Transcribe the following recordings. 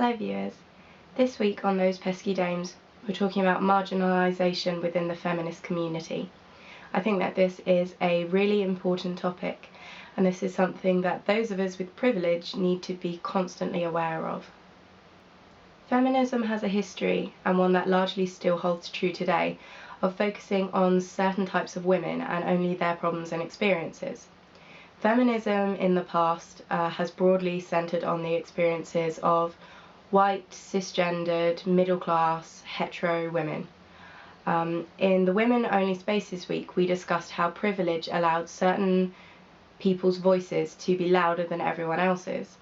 Hello viewers. This week on Those Pesky Dames we're talking about marginalisation within the feminist community. I think that this is a really important topic, and this is something that those of us with privilege need to be constantly aware of. Feminism has a history, and one that largely still holds true today, of focusing on certain types of women and only their problems and experiences. Feminism in the past has broadly centred on the experiences of white, cisgendered, middle-class, hetero women. In the Women Only Spaces week, we discussed how privilege allowed certain people's voices to be louder than everyone else's.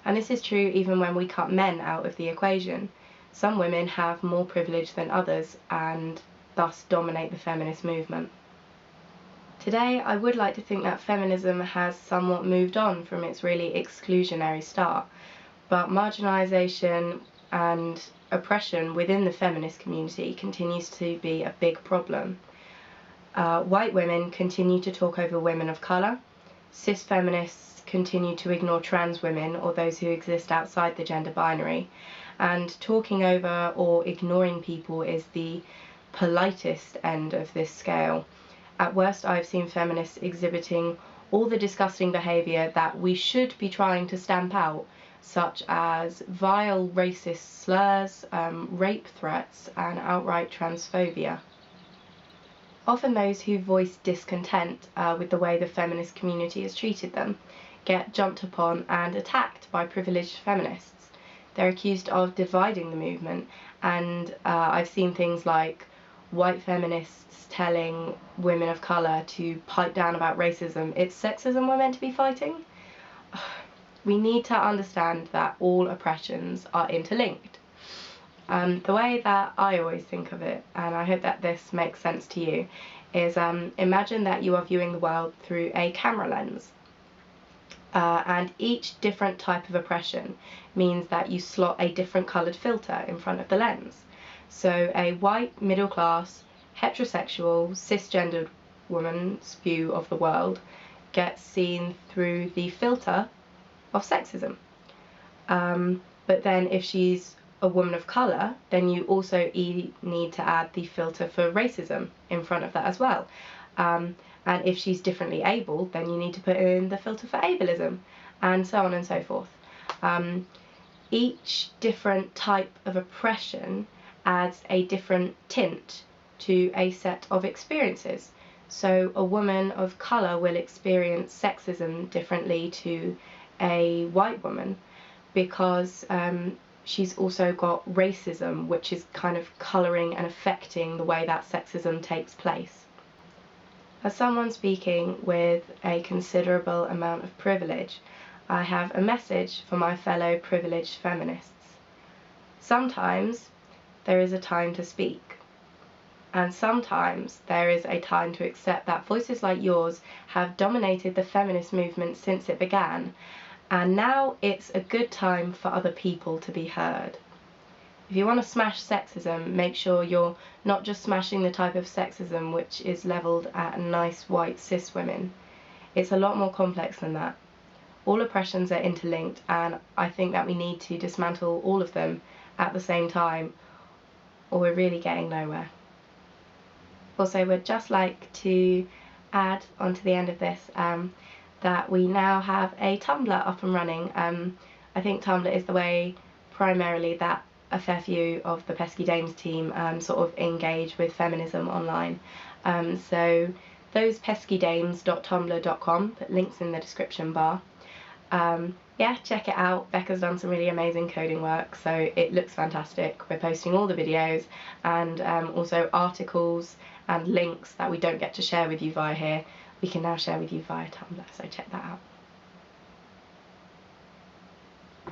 And this is true even when we cut men out of the equation. Some women have more privilege than others and thus dominate the feminist movement. Today, I would like to think that feminism has somewhat moved on from its really exclusionary start, but marginalisation and oppression within the feminist community continues to be a big problem. White women continue to talk over women of colour, cis feminists continue to ignore trans women or those who exist outside the gender binary, and talking over or ignoring people is the politest end of this scale. At worst, I've seen feminists exhibiting all the disgusting behaviour that we should be trying to stamp out, such as vile racist slurs, rape threats, and outright transphobia. Often those who voice discontent with the way the feminist community has treated them get jumped upon and attacked by privileged feminists. They're accused of dividing the movement, and I've seen things like white feminists telling women of colour to pipe down about racism. It's sexism we're meant to be fighting? We need to understand that all oppressions are interlinked. The way that I always think of it, and I hope that this makes sense to you, is imagine that you are viewing the world through a camera lens. And each different type of oppression means that you slot a different coloured filter in front of the lens. So a white, middle-class, heterosexual, cisgendered woman's view of the world gets seen through the filter of sexism. But then if she's a woman of colour, then you also need to add the filter for racism in front of that as well. And if she's differently abled, then you need to put in the filter for ableism, and so on and so forth. Each different type of oppression adds a different tint to a set of experiences. So a woman of colour will experience sexism differently to a white woman because she's also got racism, which is kind of colouring and affecting the way that sexism takes place. As someone speaking with a considerable amount of privilege, I have a message for my fellow privileged feminists. Sometimes there is a time to speak, and sometimes there is a time to accept that voices like yours have dominated the feminist movement since it began, and now it's a good time for other people to be heard. If you want to smash sexism, make sure you're not just smashing the type of sexism which is levelled at nice white cis women. It's a lot more complex than that. All oppressions are interlinked, and I think that we need to dismantle all of them at the same time, or we're really getting nowhere. Also, we'd just like to add onto the end of this that we now have a Tumblr up and running. I think Tumblr is the way primarily that a fair few of the Pesky Dames team sort of engage with feminism online. So thosepeskydames.tumblr.com, put links in the description bar. Yeah, check it out. Becca's done some really amazing coding work, so it looks fantastic. We're posting all the videos and also articles and links that we don't get to share with you via here. We can now share with you via Tumblr, so check that out.